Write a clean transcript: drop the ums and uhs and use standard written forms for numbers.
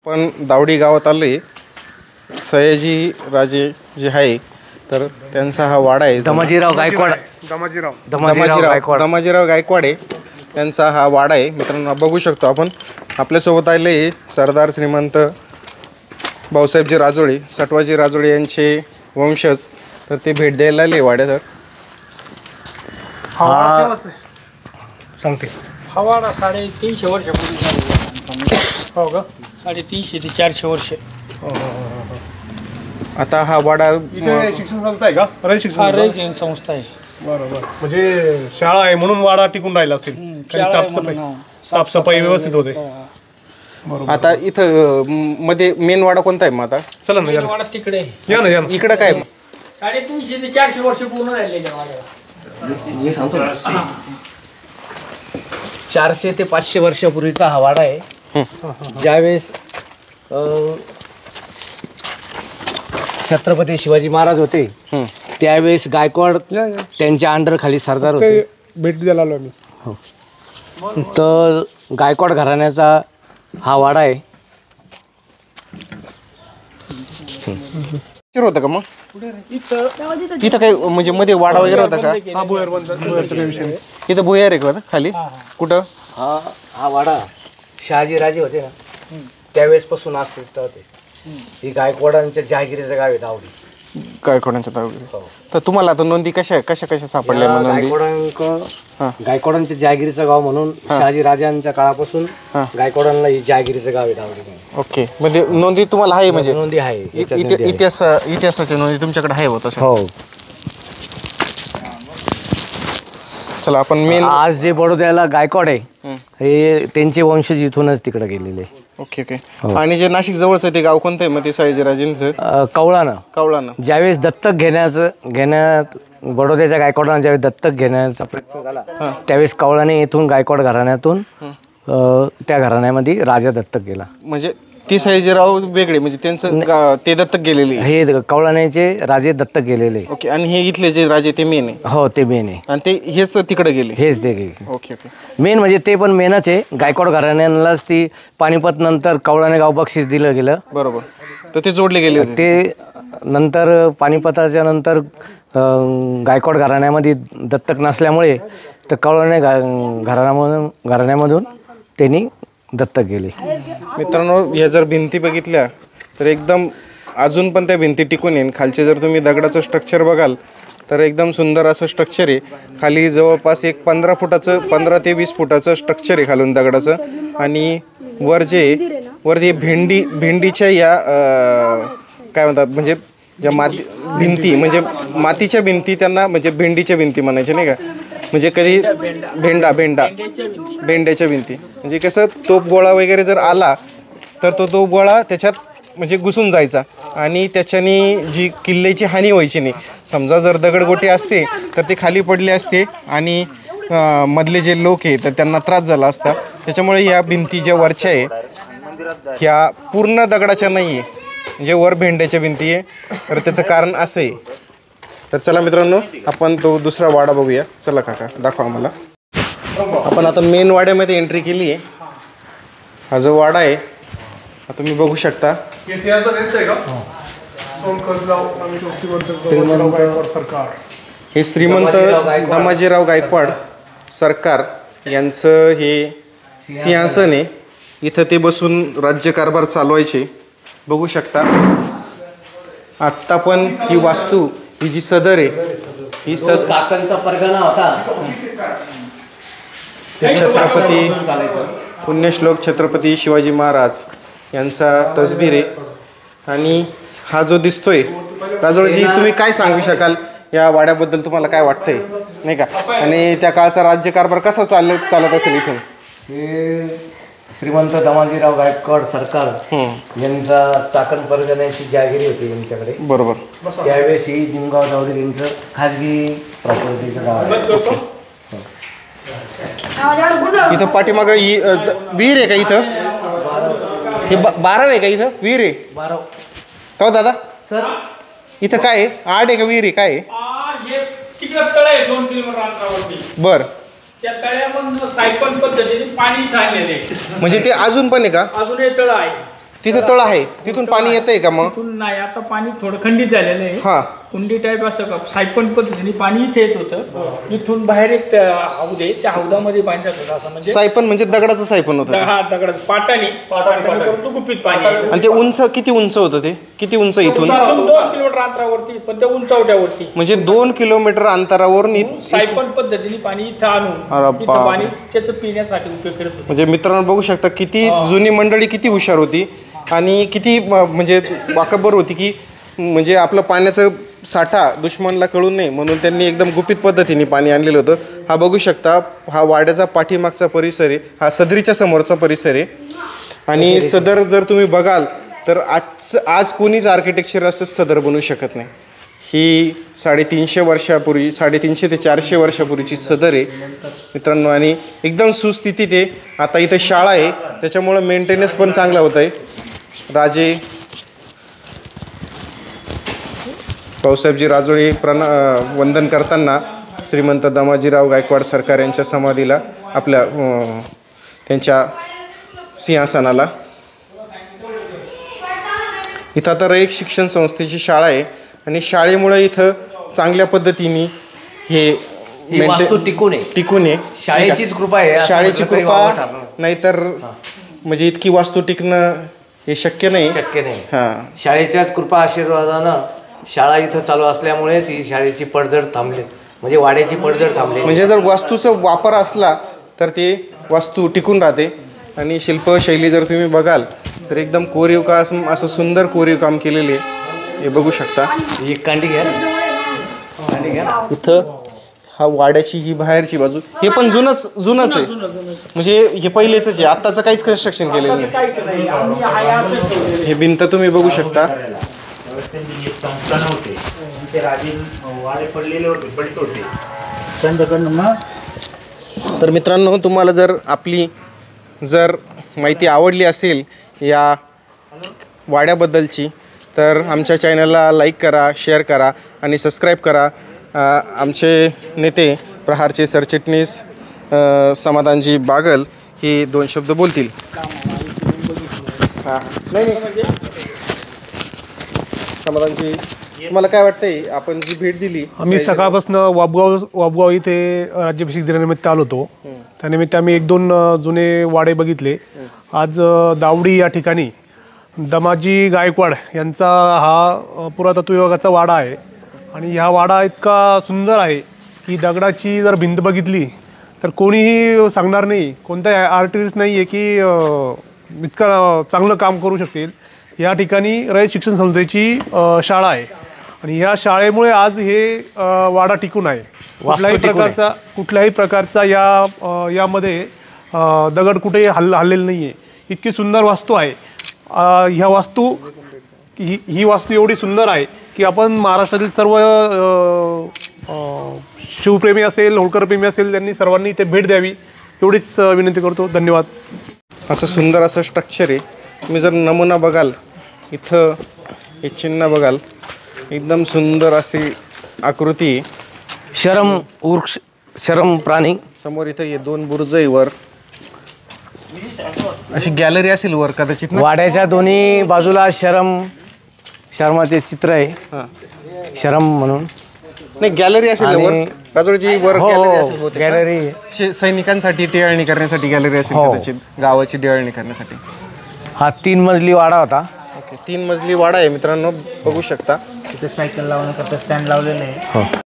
पण दावडी गावात आले सयाजी राजे जे आहे तर त्यांचा हा वाडा आहे. दमाजीराव गायकवाड दमाजीराव गायकवाड आहे त्यांचा हा वाडा आहे. मित्रांनो बघू शकतो आपण. आपल्यासोबत आले सरदार श्रीमंत भाऊसाहेबजी राजोळे सटवाजी राजोळे यांचे वंशज. तर ते भेट द्यायला आले वाड्यात. हा सांगते हा वाडा 350 वर्षापूर्वी. हो का? 350 ते 400 वर्ष. आता हा वाडा शिक्षण संस्था आहे का? रयत संस्था आहे. बरोबर. म्हणजे शाळा आहे म्हणून वाडा टिकून राहिला असेल. साफसफाई व्यवस्थित होते. आता इथं मध्ये मेन वाडा कोणता आहे मग आता? चला ना वाडा तिकडे या ना इकडं काय? 350 ते 400 वर्ष पूर्ण राहिलेल्या वाड्याला. मी सांगतो 400 ते 500 वर्षापूर्वीचा हा वाडा आहे. ज्यावेळेस छत्रपती शिवाजी महाराज होते त्यावेळेस गायकवाड त्यांच्या अंडर खाली सरदार होते. भेट द्यायला आलो आम्ही. तर गायकवाड घराण्याचा हा वाडा आहे. होतं का मग इथं काही म्हणजे मध्ये वाडा वगैरे होता का? हा भुयारचा काही विषय नाही. इथं भुयार आहे का खाली? कुठं? हा वाडा शहाजी राजे होते ना त्यावेळेस पासून अस्तित्वात होते. ही गायकवाडांच्या जहागिरीचं गाव आहे दावडी. गायकवाडांच्या दावडी. तर तुम्हाला आता नोंदी कशा सापडल्या? गायकवाडांच्या जहागिरीचं गाव म्हणून शहाजी राजांच्या काळापासून गायकवाडांना ही जहागिरीचं गाव आहे दावडी. ओके. म्हणजे नोंदी तुम्हाला आहे? म्हणजे नोंदी आहे. इतिहासाच्या नोंदी तुमच्याकडे आहे होत? हो. चला आपण मेन आज जे बडोद्याला गायकवाड आहे हे त्यांचे वंशज इथूनच तिकडे गेलेले. Okay okay. आणि जे नाशिक जवळचं ते गाव कोणतं आहे मग? ते सयाजीराजेंचं कवळानं. ज्यावेळेस दत्तक घेण्यात बडोद्याच्या गायकवाडांना ज्यावेळेस दत्तक घेण्याचा प्रयत्न झाला त्यावेळेस कवळाने येथून गायकवाड घराण्यातून त्या घराण्यामध्ये राजा दत्तक गेला. म्हणजे ते सयाजीराव वेगळे म्हणजे त्यांचं ते दत्तक गेलेले? हे कवळाण्याचे राजे दत्तक गेलेले. ओके. आणि हे इथले जे राजे ते मेन आहे? हो ते मेन आहे. आणि ते हेच तिकडे गेले? हेच ते गेले. Okay okay. मेन म्हणजे ते पण मेनच आहे. गायकवाड घराण्यालाच ती पानिपत नंतर कवळाने गाव बक्षीस दिलं गेलं. बरोबर. तर ते जोडले गेले होते. ते नंतर पानिपताच्या नंतर गायकवाड घराण्यामध्ये दत्तक नसल्यामुळे तर कवळाने घराण्यामधून त्यांनी दत्तक गेले. मित्रांनो ह्या जर भिंती बघितल्या तर एकदम अजून पण त्या भिंती टिकून येईल. खालचे जर तुम्ही दगडाचं स्ट्रक्चर बघाल तर एकदम सुंदर असं स्ट्रक्चर आहे. खाली जवळपास एक 15 ते 20 फुटाचं स्ट्रक्चर आहे खालून दगडाचं. आणि वरती भेंडीच्या या काय म्हणतात म्हणजे ज्या भिंती म्हणजे मातीच्या भिंती त्यांना म्हणजे भेंडीच्या भिंती म्हणायचे नाही का? म्हणजे कधी भेंड्याच्या भिंती म्हणजे कसं तोफगोळा वगैरे जर आला तर तो तोफगोळा त्याच्यात म्हणजे घुसून जायचा आणि त्याच्याने जी किल्ल्याची हानी व्हायची नाही. समजा जर दगडगोटे असते तर ते खाली पडले असते आणि मधले जे लोक आहे तर त्यांना त्रास झाला असता. त्याच्यामुळे या भिंती ज्या वरच्या आहे ह्या पूर्ण दगडाच्या नाही आहे म्हणजे वर भेंड्याच्या भिंती आहे. तर त्याचं कारण असं आहे. तर चला मित्रांनो आपण तो दुसरा वाडा बघूया. चला काका दाखवा आम्हाला. आपण आता मेन वाड्यामध्ये एंट्री केली आहे. हा जो वाडा आहे हा तुम्ही बघू शकता. हे श्रीमंत दमाजीराव गायकवाड सरकार यांचं हे सिंहासन आहे. इथं ते बसून राज्यकारभार चालवायचे. बघू शकता. आत्ता पण ही वास्तू ही जी सदर आहे ही काकांचा परगणा होता. छत्रपती पुण्यश्लोक छत्रपती शिवाजी महाराज यांचा तसबीर आहे. आणि हा जो दिसतोय राजोळजी तुम्ही काय सांगू शकाल या वाड्याबद्दल? तुम्हाला काय वाटतंय नाही का? आणि त्या काळचा राज्यकारभार कसा चालत असेल इथून? श्रीमंत दमाजीराव गायकवाड सरकार यांचा चाकण परगण्याची जहागिरी होती यांच्याकडे. बरोबर. त्यावेळेस ही निमगाव दावडी यांचं खाजगी प्रॉपर्टीचं गाव आहे. इथं पाठीमागं ही विहीर आहे का? इथं हे 12 आहे का? इथं विहीर आहे? 12. का हो दादा सर इथं काय आहे? 8 आहे का विहीर आहे? काय आहे? तळ आहे 2 किलोमीटर अंतरावरती. बर. त्या तळ्यामधून सायकल पद्धतीने पाणी चाललेले म्हणजे ते अजून पण आहे का? अजून हे तळ आहे. तिथं तळ आहे, तिथून पाणी येतंय का मग? तिथून नाही, आता पाणी थोडं खंडित झालेलं आहे. हा. कुंडी टाईप असं सायपन पद्धतीने पाणी इथे येत होतं. इथून बाहेर एक हौद आहे, त्या हौदामध्ये बांधण्यात होतं असं, म्हणजे सायपन म्हणजे दगडाचं सायपन होतं ते. हा दगड पाटाने करून गुपित पाणी आहे. आणि ते उंच किती उंच होतं ते? किती उंच इथून? इथून 2 किलोमीटर अंतरावरती, पण त्या उंचावट्यावरती म्हणजे 2 किलोमीटर अंतरावरून सायपन पद्धतीने पाणी इथं आणून अरे इथं पाणी त्याचं पिण्यासाठी उपयोग करत होते. म्हणजे मित्रांनो बघू शकता किती जुनी मंडळी किती हुशार होती आणि किती म्हणजे वाकबर होती की म्हणजे आपलं पाण्याचं साठा दुश्मनला कळू नये म्हणून त्यांनी एकदम गुपित पद्धतीने पाणी आणलेलं होतं. हा बघू शकता, हा वाड्याचा पाठीमागचा परिसर आहे, हा सदरीच्या समोरचा परिसर आहे. आणि सदर जर तुम्ही बघाल तर आज कोणीच आर्किटेक्चर असं सदर बनवू शकत नाही. ही 350 वर्षापूर्वी, 350 ते 400 वर्षापूर्वीची सदर आहे मित्रांनो. आणि एकदम सुस्थितीत आहे. आता इथं शाळा आहे, त्याच्यामुळं मेंटेनन्स पण चांगला होत आहे. राजे भाऊसाहेबजी राजोळे वंदन करताना श्रीमंत दामाजीराव गायकवाड सरकार यांच्या समाधीला आपल्या त्यांच्या सिंहासनाला. इथं आता रयत शिक्षण संस्थेची शाळा आहे आणि शाळेमुळे इथं चांगल्या पद्धतीने हे वास्तू टिकून आहे. शाळेचीच कृपा आहे, शाळेची कृपा, नाहीतर म्हणजे इतकी वास्तू टिकणं हे शक्य नाही. हां, शाळेच्याच कृपा आशीर्वादानं शाळा इथं चालू असल्यामुळेच ही शाळेची पडझड थांबली, म्हणजे वाड्याची पडझड थांबली. म्हणजे जर वास्तूचा वापर असला तर ते वास्तू टिकून राहते. आणि शिल्पशैली जर तुम्ही बघाल तर एकदम कोरीव काम, असं सुंदर कोरीव काम केलेले हे बघू शकता. ही कांडी घ्या. इथं हा वाड्याची ही बाहेरची बाजू, हे पण जुनच आहे, म्हणजे हे पहिलेच आहे, आत्ताचं काहीच कन्स्ट्रक्शन केलेलं नाही. हे भिंत तुम्ही बघू शकता. तर मित्रांनो, तुम्हाला जर आपली माहिती आवडली असेल या वाड्याबद्दलची तर आमच्या चॅनलला लाईक करा, शेअर करा आणि सबस्क्राईब करा. आमचे नेते प्रहारचे सरचिटणीस समाधानजी बागल हे 2 शब्द बोलतील. समाधानजी, तुम्हाला काय वाटतंय, आपण जी भेट दिली? आम्ही सकाळपासून वाबगाव इथे राज्याभिषेक दिनानिमित्त आलो होतो. त्यानिमित्त आम्ही 1-2 जुने वाडे बघितले. आज दावडी या ठिकाणी दामाजी गायकवाड यांचा हा पुरातत्व विभागाचा वाडा आहे. आणि ह्या वाडा इतका सुंदर आहे की दगडाची जर भिंत बघितली तर कोणीही सांगणार नाही, कोणता आर्टिस्ट नाही आहे की इतकं चांगलं काम करू शकेल. या ठिकाणी रयत शिक्षण संस्थेची शाळा आहे आणि ह्या शाळेमुळे आज हे वाडा टिकून आहे. कुठल्याही प्रकारचा यामध्ये दगड कुठेही हल्लेलं नाही आहे. इतकी सुंदर वास्तू आहे. ह्या वास्तू ही वास्तू एवढी सुंदर आहे की आपण महाराष्ट्रातील सर्व शिवप्रेमी असेल, होळकरप्रेमी असेल, त्यांनी सर्वांनी इथे भेट द्यावी एवढीच विनंती करतो. धन्यवाद. असं सुंदर असं स्ट्रक्चर आहे. तुम्ही जर नमुना बघाल, इथं हे चिन्ह बघाल, एकदम सुंदर अशी आकृती. शरम प्राणी समोर इथं हे 2 बुरुज आहे. वर अशी गॅलरी असेल वर कदाचित. वाड्याच्या दोन्ही बाजूला शर्माचे चित्र आहे. शरम म्हणून नाही, गॅलरी असेल वर राजोळची, वर गॅलरी असेल बहुतेक. गॅलरी सैनिकांसाठी टिळणी करण्यासाठी गॅलरी असेल कदाचित, गावाची टिळणी करण्यासाठी. हा 3 मजली वाडा होता. ओके, 3 मजली वाडा आहे मित्रांनो, बघू शकता. तिथे सायकल लावण्याकरता स्टँड लावलेलं आहे.